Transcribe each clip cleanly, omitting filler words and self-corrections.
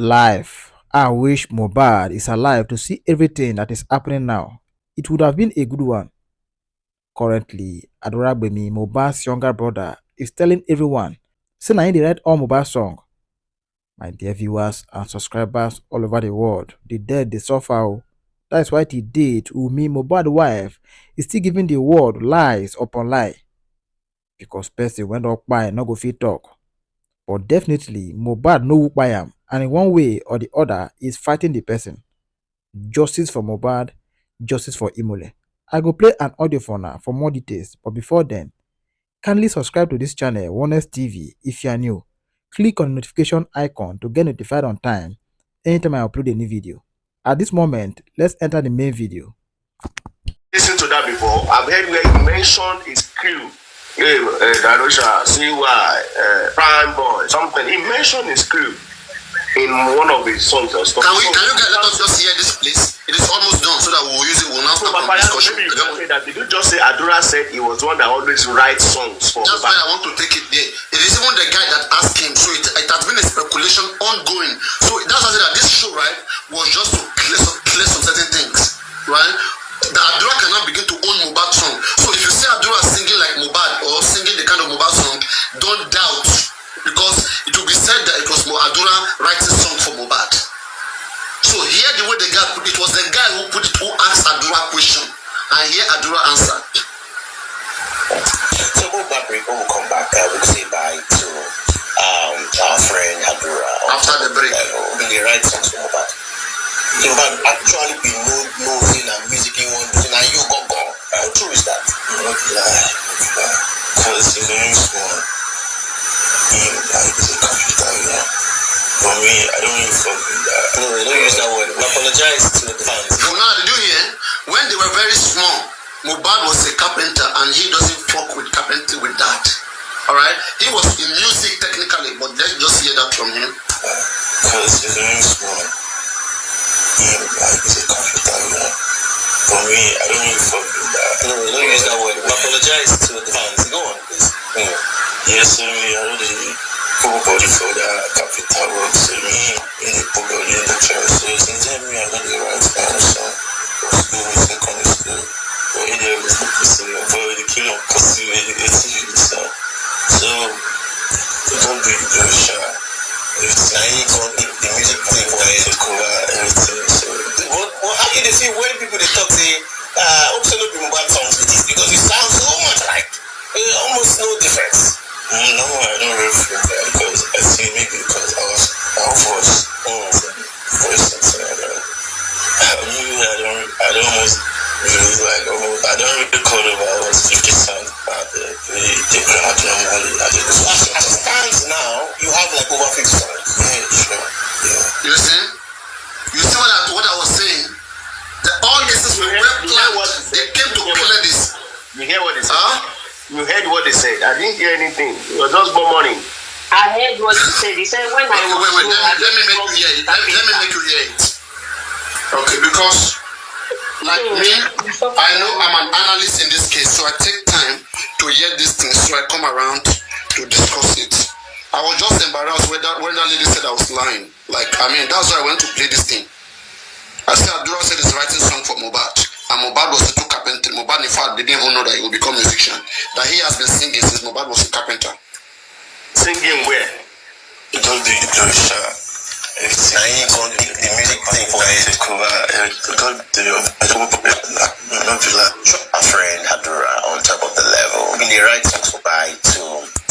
Life. I wish Mohbad is alive to see everything that is happening now. It would have been a good one. Currently, Adura, Mohbad's younger brother, is telling everyone, say na him dey write all Mohbad song. My dear viewers and subscribers all over the world, the dead they suffer. Oh. That is why today, to me, Mohbad's wife is still giving the world lies upon lie. Because person went up by no go fit talk. But definitely, Mohbad no who by am, and in one way or the other is fighting the person. Justice for Mohbad, justice for Imole. I go play an audio for now for more details, but before then, kindly subscribe to this channel, Onest TV, if you are new. Click on the notification icon to get notified on time anytime I upload a new video. At this moment, let's enter the main video. Listen to that before. I've heard where you mentioned his crew. Darusha, CY, Prime Boy, something. He mentioned his crew in one of his songs or stuff. Can you guys let us just hear this, please? It is almost done, so that we'll use it. We'll now start the discussion. Maybe you can say that. Did you just say Adura said he was the one that always writes songs for? That's why I want to take it there. It is even the guy that asked him, so it has been a speculation ongoing. So that's why I said that this show, right, was just to clear some certain things, right? The Adura cannot begin to own Mohbad song. So if you see Adura singing like Mohbad or singing the kind of Mohbad song, don't doubt, because it will be said that it was Adura writing song for Mohbad. So here the way the guy put it, was the guy who asked Adura question, and here Adura answered. So when we come back, we'll say bye to our friend Adura. After the break, the right songs for Mohbad. You have actually been known and music in one thing, and you go. How true is that? Not lie. Because it's very small. Like it's a computer, you know. For me, I don't really fuck with that. No, don't use that word. I apologize to the fans. So now, did you hear? When they were very small, Mohbad was a carpenter, and he doesn't fuck with carpentry with that. Alright? He was in music technically, but let's just hear that from him. Because it's very small. Like it's a computer, you know. For me, I don't really fuck with that. No, don't use that word. I apologize to the fans. Go on, please. Yes, I already put body for that capital work. So me, in the put body in the church. So since then, I don't the right kind of song. School, secondary school. But in there, was the person, the killer, pussy, the song. So, we don't do the shot. If I ain't going to the music thing for it to cover everything. So, how do you see when people they talk say, also not be Mohbad songs with this? Because it sounds so much like almost no difference. No, I don't really feel that because I see maybe because I was voice. For instance, I don't almost really like I don't really call it about 50 songs about the different normally. As it stands now, you have like over 50 songs. Yeah, sure. Yeah. You see? You see what I was saying? All this is well planned. They came to clear this. You hear what they said? You heard what they said. I didn't hear anything. It was just more money. I heard what you said. He said when I was wait. Let me make you hear it. Let me make you hear it. Okay, because like me, I know I'm an analyst in this case, so I take time to hear these things, so I come around to discuss it. I was just embarrassed when that lady said I was lying. Like, I mean, that's why I went to play this thing. I said Adura said he's writing song for Mohbad, and Mohbad was a true carpenter. Mohbad, in fact, didn't even know that he would become a musician. That he has been singing since Mohbad was a carpenter. Singing where? You don't do the shot. I ain't going to the music thing for it to cover everything. Our friend Adura on top of the level. In the right songs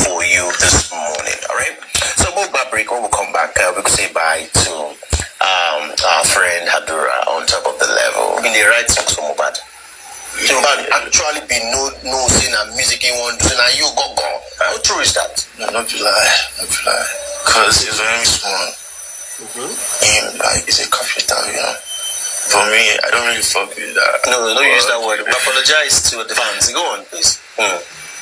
for you this morning, alright? So we'll break when we come back. We could say bye to our friend Adura on top of the level. In the right songs for Mohbad. So Mohbad actually be known and music in one thing, and you go. How true is that? No, not lie. Because it's very small. Like it's a computer, you know. For me, I don't really fuck with that. No, don't use that word. I apologize to the fans. Go on, please.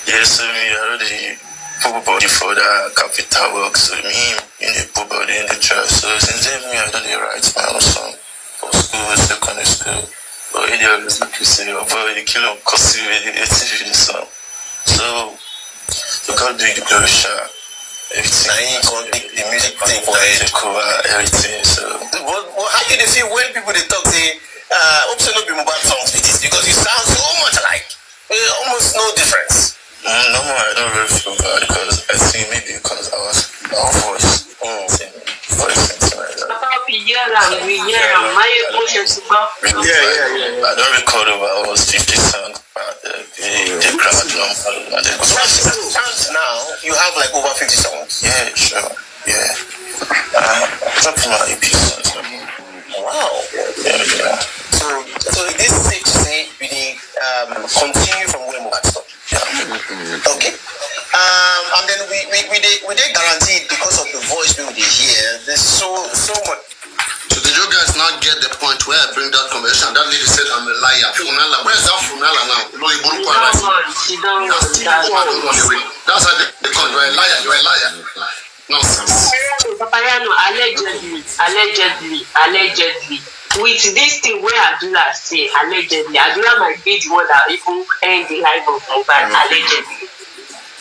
Yes, I already put body for that capital work. So me, in the put body in the church. So since then, I don't write my own song for school, secondary school. But in the always like you say, about the killer costume, the song. So you can't do the glory shot. everything. I ain't gonna make the music thing for the cover, everything. So, but how you feel when people they talk say, hope so not be mobile songs with this because you sound so much alike. Almost no difference. No more, I don't really feel bad because I think maybe because I was our voice. I don't record over almost 50 songs. The crowd now you have like over 50 songs. Yeah, sure. Yeah. Top my EP songs. Wow. Yeah. So this is safe to say we continue from where Mohbad stopped. Yeah. Okay. And then we did guaranteed because of the voice we would hear. There's so much. So did you guys not get the point where I bring that conversation? That lady said I'm a liar. Funala, where's that Funala now? No, you don't want. That's how they call you. You're a liar. You're a liar. Nonsense. Papayano, allegedly. With this thing where Adura say allegedly, Adura might be the one that even end the life of Mohbad allegedly.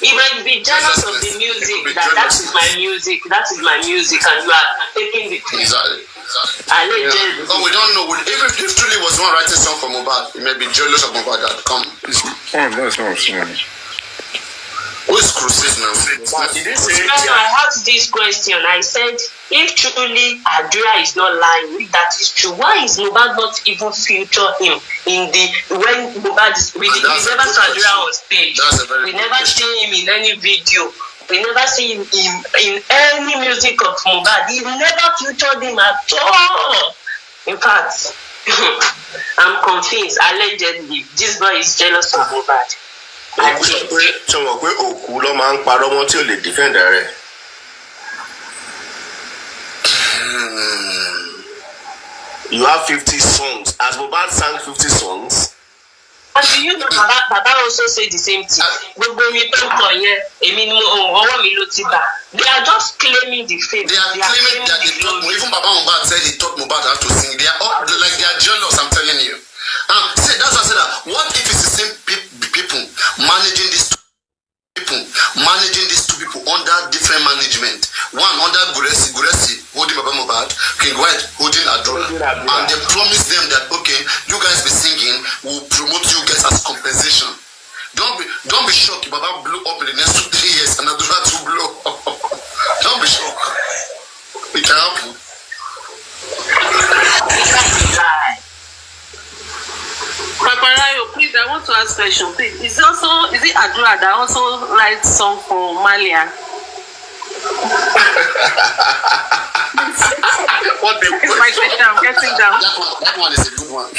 He might be jealous of the music, that is my music, and you are taking the thing. Exactly. Allegedly. Oh, we don't know. Even if truly was one writing song for Mohbad, he may be jealous of Mohbad that come. That's not true. Who is Crusade now? I asked this question. I said, if truly Adura is not lying, if that is true, why is Mohbad not even feature him in the when Mohbad we never saw Adura on stage. We never see him in any video. We never see him in any music of Mohbad. He never featured him at all. In fact, I'm convinced, allegedly, this boy is jealous of Mohbad. You have 50 songs. As Mohbad sang 50 songs. And do you know Baba also said the same thing? They are just claiming the fame. They are claiming that they talk. Even Baba Mohbad said he taught Mohbad how to sing. They are all like they are jealous. I'm telling you. See, that's what I said. What if it's the same people managing these two people under different management? One under Guresi holding Baba Mohbad, King White holding Adura, and they promise them that okay, you guys be singing, we'll promote you guys as compensation. Don't be shocked if Baba blew up in the next 2-3 years and Adura to blow up. Don't be shocked. It can happen. Paparayo, please, I want to ask a question. Please, is it Adura that also writes song for Malian? What the It's my question. I'm getting down. That one is a good one.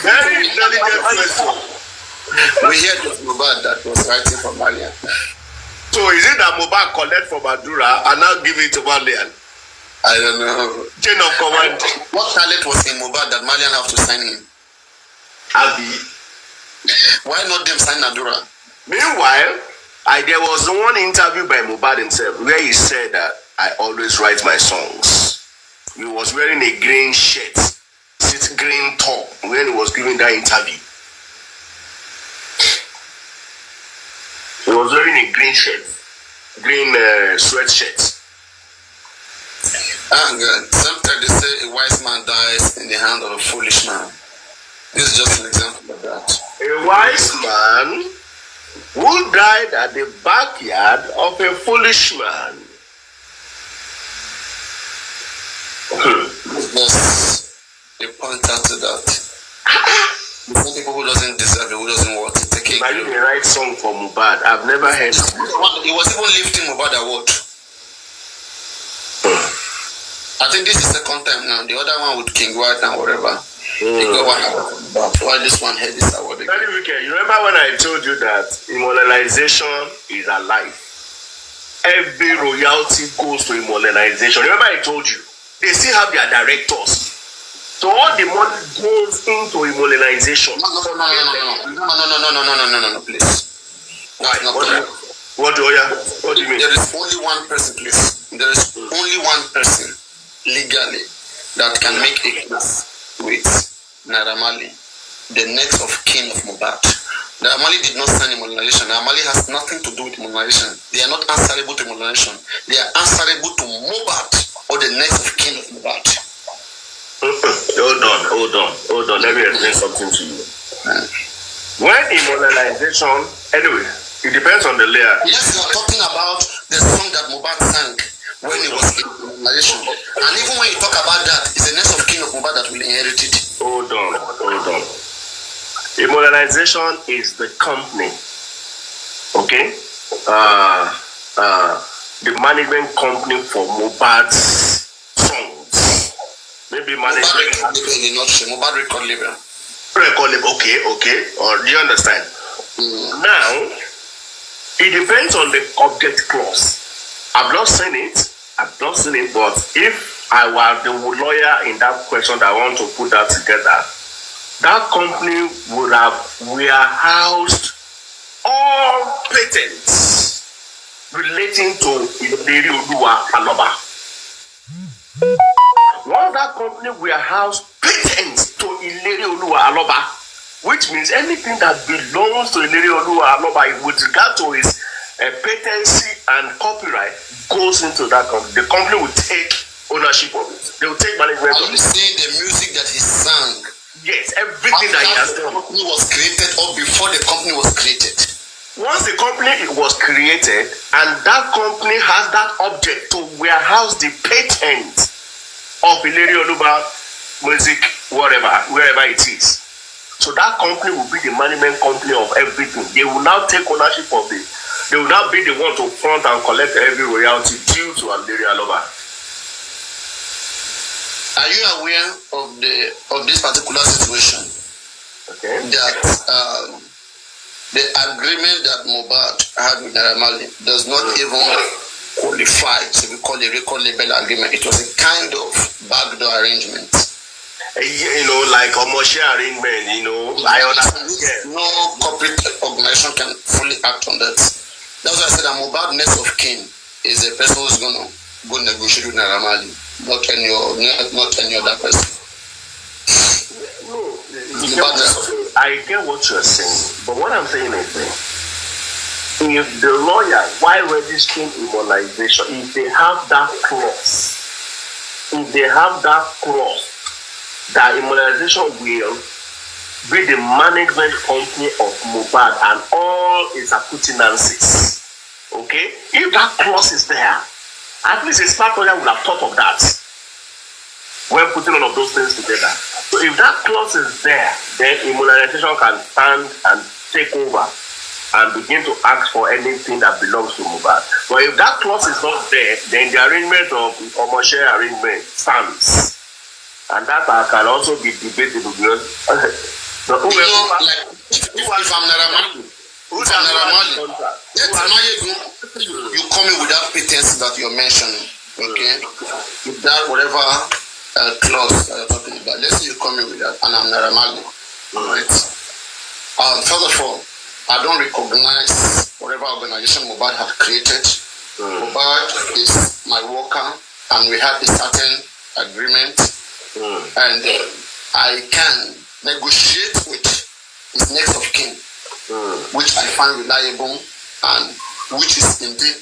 Very intelligent question. We heard of Mohbad that was writing for Malian. So is it that Mohbad collect from Adura and now give it to Malian? I don't know. Chain of command. What talent was in Mohbad that Malian have to sign him? Abi. Why not them sign Adura? Meanwhile, there was one interview by Mohbad himself where he said that I always write my songs. He was wearing a green shirt, green top when he was giving that interview. He was wearing a green shirt, green sweatshirt. Sometimes they say a wise man dies in the hand of a foolish man. This is just an example of that. A wise man who died at the backyard of a foolish man. Yes, they point out to that. Some people who doesn't deserve it, who doesn't want to take it. Are you the right song for Mohbad? I've never heard it. He was even lifting Mohbad award. I think this is the second time now. The other one with King White and whatever. They got one award. Why this one had this award again? Very wicked. You remember when I told you that immortalization is alive? Every royalty goes to immortalization. Remember I told you? They still have their directors. So all the money goes into immortalization. No, please. Why? What do you mean? There is only one person, please. There is only one person legally that can make a case with Naira Marley, the next of kin of Mohbad, The Amali did not sign immunization. The Amali has nothing to do with immunization. They are not answerable to immunization. They are answerable to Mohbad or the next of kin of Mohbad. Hold on. Let me explain something to you. When immunization, anyway, it depends on the layer. Yes, you are talking about the song that Mohbad sang when he was in immunization. And even when you talk about that, it's the next of kin of Mohbad that will inherit it. Hold on. Immunization is the company, okay? The management company for Mohbad's songs. Maybe management. Mohbad record label. Okay. Or do you understand? Now, it depends on the object clause. I've not seen it, but if I were the lawyer in that question that I want to put that together, that company would have warehoused all patents relating to Ileri Oluwa Aloba. Once that company warehoused patents to Ileri Oluwa Aloba, which means anything that belongs to Ileri Oluwa Aloba with regard to his patency and copyright goes into that company. The company will take ownership of it. They will take management of it. Are you saying the music that he sang? Yes, everything that he has done. The company was created or before the company was created? Once the company was created and that company has that object to warehouse the patent of Ileri Oluwa music, wherever it is. So that company will be the management company of everything. They will now take ownership of it. They will now be the one to front and collect every royalty due to Ileri Oluwa. Are you aware of this particular situation? Okay. That the agreement that Mohbad had with Naira Marley does not even qualify to be called a record label agreement. It was a kind of backdoor arrangement. Like a Moshe arrangement, I understand. Yeah. No corporate organization can fully act on that. That's why I said that Mohbad next of kin is a person who's going to go negotiate with Naira Marley. Not any other person. No, I get what you're saying, but what I'm saying is if the lawyer, while registering immunization, if they have that clause, that immunization will be the management company of Mohbad and all its appurtenances, okay? If that clause is there, at least a smart lawyer would have thought of that when putting all of those things together. So if that clause is there, then immunization can stand and take over and begin to ask for anything that belongs to Mohbad. But if that clause is not there, then the arrangement of commercial arrangement stands. And that can also be debated because if I'm Naira Marley, you come in with that pretense that you're mentioning, okay? With that whatever clause that you're talking about, let's say you come in with that, and I'm Naira Marley, right? First of all, I don't recognize whatever organization Mohbad have created. Mohbad is my worker, and we have a certain agreement, and I can negotiate with his next of kin, which I find reliable and which is indeed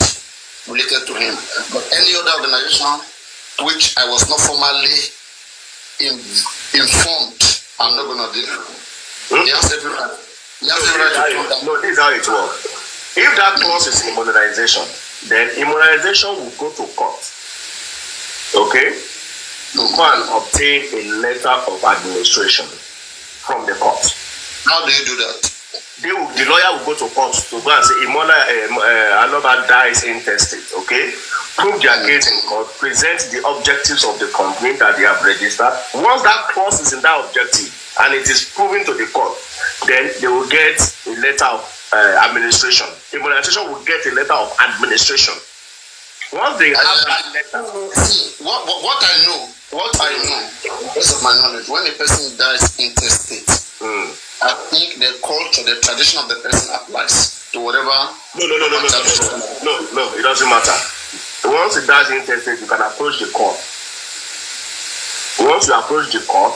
related to him. But any other organization which I was not formally informed, I'm not going to deal with. He has every right. He has every right to do that. No, this is how it works. If that clause is immunization, then immunization will go to court. Okay? To go and obtain a letter of administration from the court. How do you do that? The lawyer will go to court to go and say Aloba dies intestate, okay? Prove their case in court, present the objectives of the complaint that they have registered. Once that clause is in that objective and it is proven to the court, then they will get a letter of administration. Immunization will get a letter of administration. Once they have that letter. What I know, based on my knowledge, when a person dies intestate, I think the culture, the tradition of the person applies to whatever. No, it doesn't matter. Once it dies intestate, you can approach the court. Once you approach the court,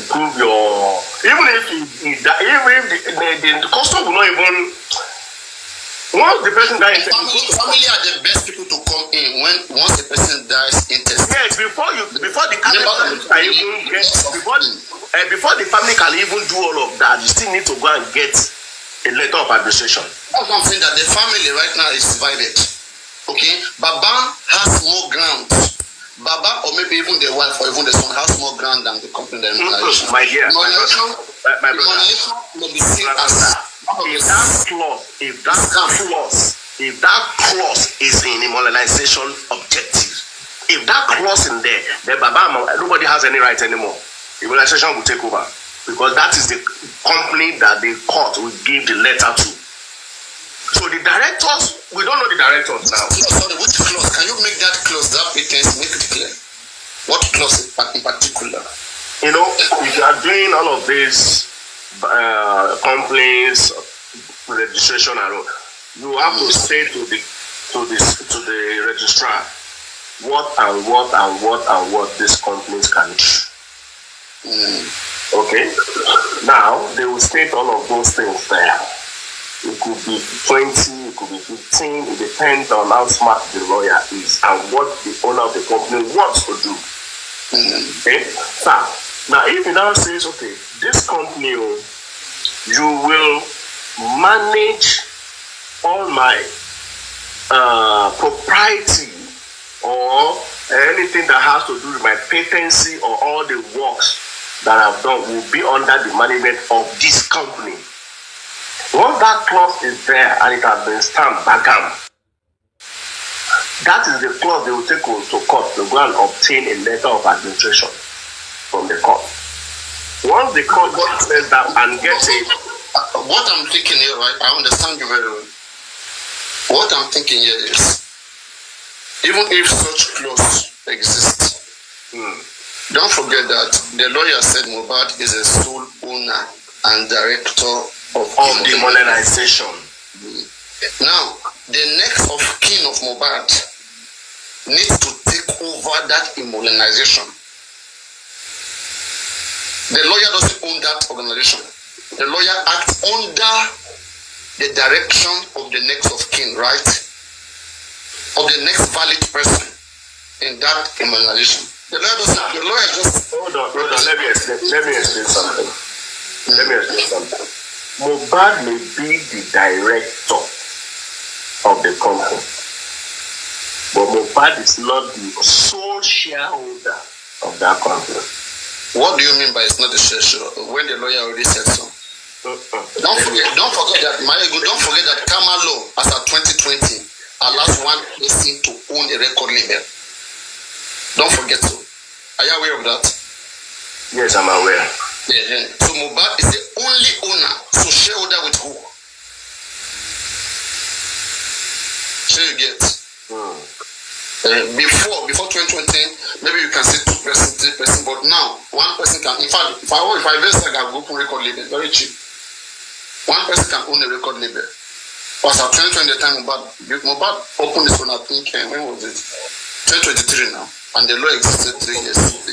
prove your, even if the custom will not even, once the person dies, family are the best people to come in when once the person dies intestate. Yes, before the family can even get, before the family can even do all of that, you still need to go and get a letter of administration. That's what I'm saying, that the family right now is divided. Okay, Baba has more ground. Baba, or maybe even the wife or even the son, has more ground than the company that is. My dear, my brother, will be seen as if that clause is in immobilization objective, if that clause in there, then Baba, nobody has any right anymore. Immobilization will take over because that is the company that the court will give the letter to. So the directors, we don't know the directors now. Sorry, which clause? Can you make that clause, that pretense, make it clear? What clause in particular? You know, if you are doing all of these complaints, registration, and all, you have to say to the registrar what these companies can do. Okay. Now they will state all of those things there. It could be 20, it could be 15. It depends on how smart the lawyer is and what the owner of the company wants to do. Okay? Now, if he now says, okay, this company, you will manage all my propriety or anything that has to do with my patency or all the works that I've done will be under the management of this company. Once that clause is there and it has been stamped bagam, that is the clause they will take to court to go and obtain a letter of administration from the court. Once the court says that and gets it, what I'm thinking here, right? I understand you very well. What I'm thinking here is, even if such clause exists, don't forget that the lawyer said Mohbad is a sole owner and director of the modernization. Now, the next of kin of Mohbad needs to take over that immobilization. The lawyer doesn't own that organization. The lawyer acts under the direction of the next of kin, right? Of the next valid person in that immobilization. The lawyer just hold on, let me explain something. Mohbad may be the director of the company, but Mohbad is not the sole shareholder of that company. What do you mean by it's not the shareholder? When the lawyer already said so. Don't forget that Kama law as of 2020 allows one person to own a record label. Don't forget so. Are you aware of that? Yes, I'm aware. Yeah. So Mohbad is the only owner. So shareholder with who? So you get. Before 2020, maybe you can see 2%, 3%, but now one person can. In fact, if I invest, I can go open record label very cheap. One person can own a record label. But at 2020, the time Mohbad opened this one, I think, when was it? 2023 now, and the law existed 3 years ago.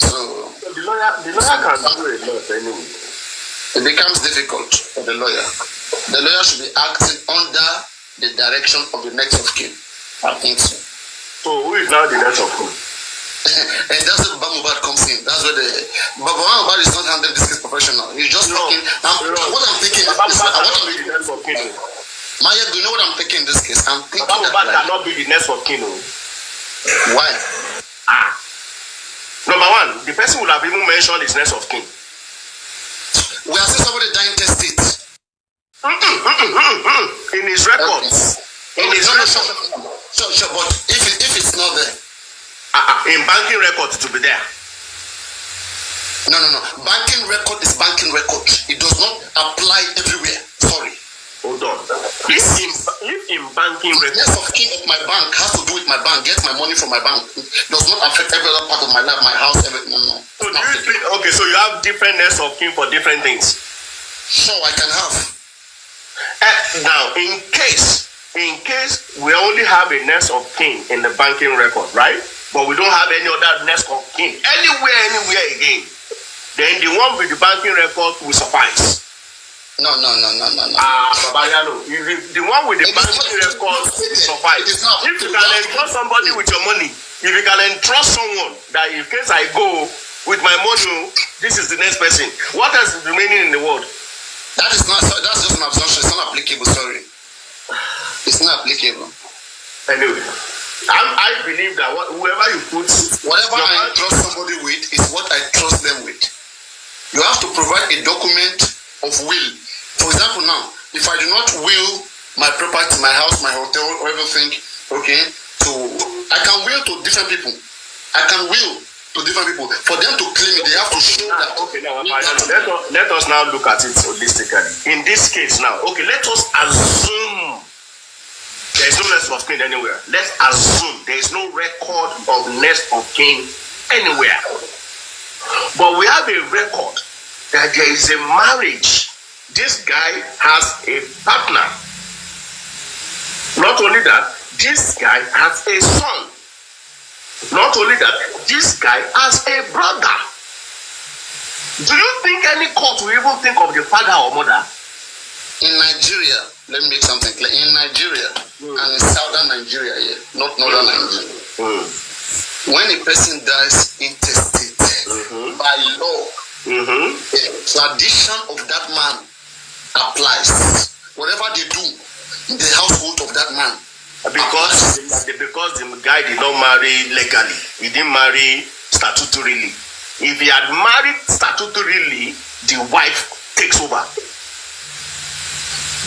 So the lawyer can do a lot anyway. It becomes difficult for the lawyer. The lawyer should be acting under the direction of the next of kin. I think so. So who is now the next of kin? And that's where Mohbad comes in. That's where Mohbad is not handling this case professional. He's just talking. What I'm thinking is Maya, do you know what I'm thinking in this case? I'm thinking Mohbad cannot be the next of kin. Why? Number one, the person would have even mentioned his next of kin. We are seeing somebody dying tested. In his records. Okay. In his records. Sure, but if it's not there. In banking records to be there. No. Banking record is banking record. It does not apply everywhere. Sorry. Hold on. If in banking records, next of kin of my bank has to do with my bank. Get my money from my bank. It does not affect every other part of my life, my house, everything. No. So so you have different next of kin for different things. Sure, I can have. Now, in case we only have a next of kin in the banking record, right? but we don't have any other next of kin anywhere again, then the one with the banking record will suffice. No. Babayano, the one with the banking record will suffice. If you can entrust somebody with your money, if you can entrust someone that in case I go with my money, this is the next person. What else is remaining in the world? That's just an assumption. It's not applicable. Sorry, it's not applicable. Anyway, I believe that whoever you put, whatever I trust somebody with is what I trust them with. You have to provide a document of will. For example, now, if I do not will my property, my house, my hotel, or everything, okay, I can will to different people. I can will to different people. For them to claim it, they have to show that. Okay, now let us now look at it holistically. In this case now, okay, let us assume there is no next of kin anywhere. Let's assume there is no record of next of kin anywhere. But we have a record that there is a marriage. This guy has a partner. Not only that, this guy has a son. Not only that, this guy has a brother. Do you think any court will even think of the father or mother? In Nigeria, let me make something clear. In Nigeria, and in southern Nigeria here, not northern Nigeria, when a person dies intestate, by law, the tradition of that man applies. Whatever they do in the household of that man. Because the guy did not marry legally. He didn't marry statutorily. If he had married statutorily, the wife takes over.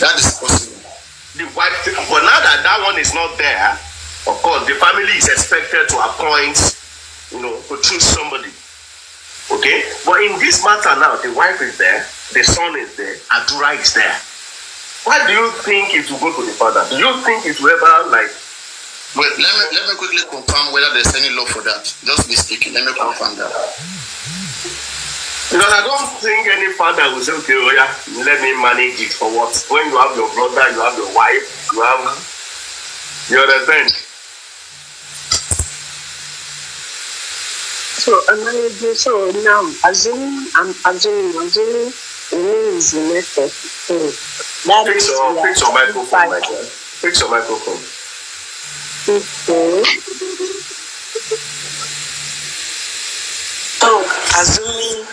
That is possible. The wife, but now that one is not there, of course, the family is expected to appoint, to choose somebody. Okay? But in this matter now, the wife is there, the son is there, Adura is there. Why do you think it will go to the father? Do you think it will ever Wait, let me quickly confirm whether there's any law for that. Just be speaking. Let me confirm that. Because I don't think any father will say, okay, let me manage it for what? When you have your brother, you have your wife, you understand? So now, assuming is the next that fix your microphone, my dear. Fix your microphone. So, assuming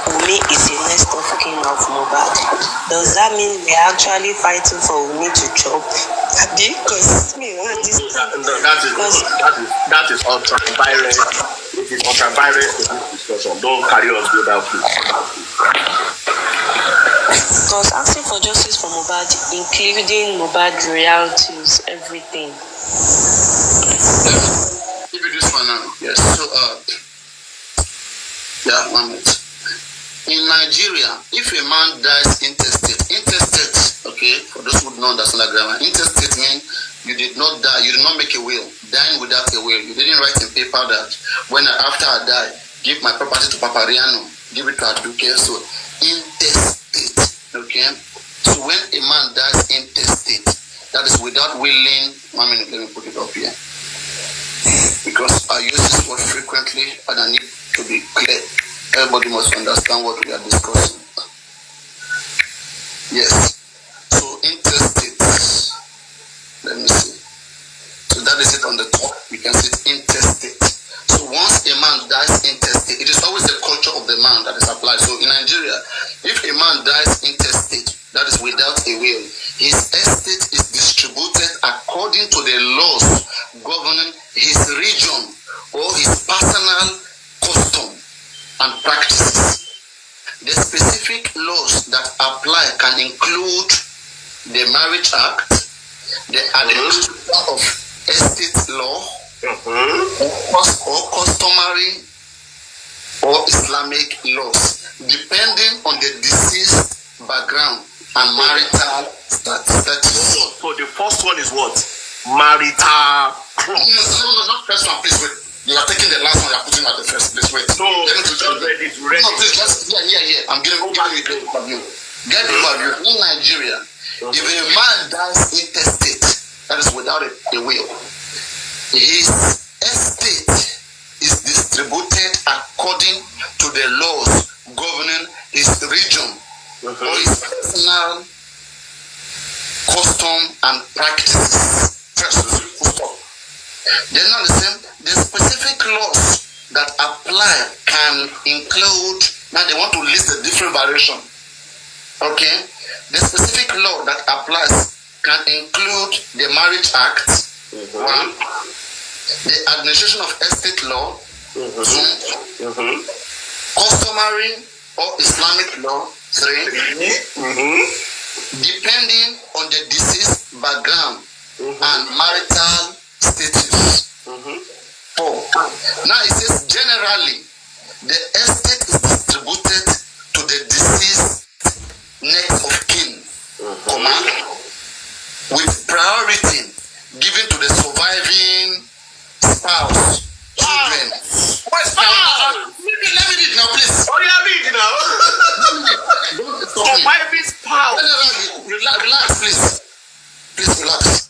Wumi is the next of kin of Mohbad, does that mean we're actually fighting for Wumi to chop? Because that is ultra-violent. It is ultra-violent in this discussion. Don't carry us go that way. Because asking for justice for Mohbad, including Mohbad royalties, everything. Give you this one now. Yes. So, 1 minute. In Nigeria, if a man dies intestate, okay, for those who don't understand the grammar, intestate means you did not die, you did not make a will, dying without a will. You didn't write in paper that after I die, give my property to Papa Riano, give it to Aduke. So, intestate, okay? So, when a man dies intestate, that is without willing. 1 minute, let me put it up here. Because I use this word frequently and I need to be clear. Everybody must understand what we are discussing. Yes. So intestate. Let me see. So that is it on the top. We can see it intestate. So once a man dies intestate, it is always the culture of the man that is applied. So in Nigeria, if a man dies intestate, that is without a will, his estate is distributed according to the laws governing his region or his personal custom and practices. The specific laws that apply can include the Marriage Act, the Administration of Estate Law, or customary or Islamic laws, depending on the deceased background and marital status. So the first one is what? Marital clause. No, not first one, please wait. You are taking the last one, you are putting at the first place. Wait. No, let me ready. No, please, just, yeah. I'm giving you the overview. Get the overview. In Nigeria, if a man dies intestate, that is without a will, his estate according to the laws governing his region or his personal custom and practices. First, then now the specific laws that apply can include, now they want to list the different variation. Okay, the specific law that applies can include the Marriage Act, one, the Administration of Estate Law, two, customary or Islamic law, three, depending on the deceased background and marital status. Four. Now it says generally the estate is distributed to the deceased next of kin, with priority given to the surviving spouse, children. Let me read now, please. Oh, yeah, read now. Surviving spouse. Relax, please. Please relax.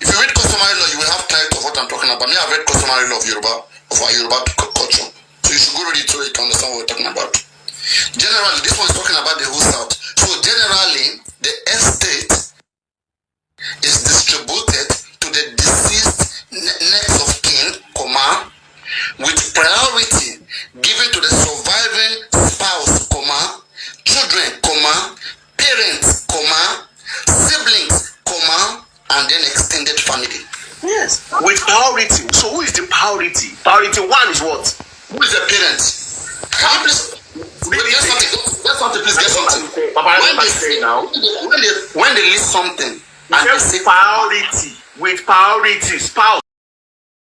If you read customary law, you will have clarity of what I'm talking about. Me, I've read customary law of Yoruba, of our Yoruba culture. So you should go read it so you can understand what we're talking about. Generally, this one is talking about the whole South. So generally, the estate is distributed to the deceased next of kin, with priority given to the surviving spouse, children, parents, siblings, and then extended family. Yes. With priority. So who is the priority? Priority one is what? Who is the parent? Can you please get something? Please get something. When they list something, and they say priority with priority spouse.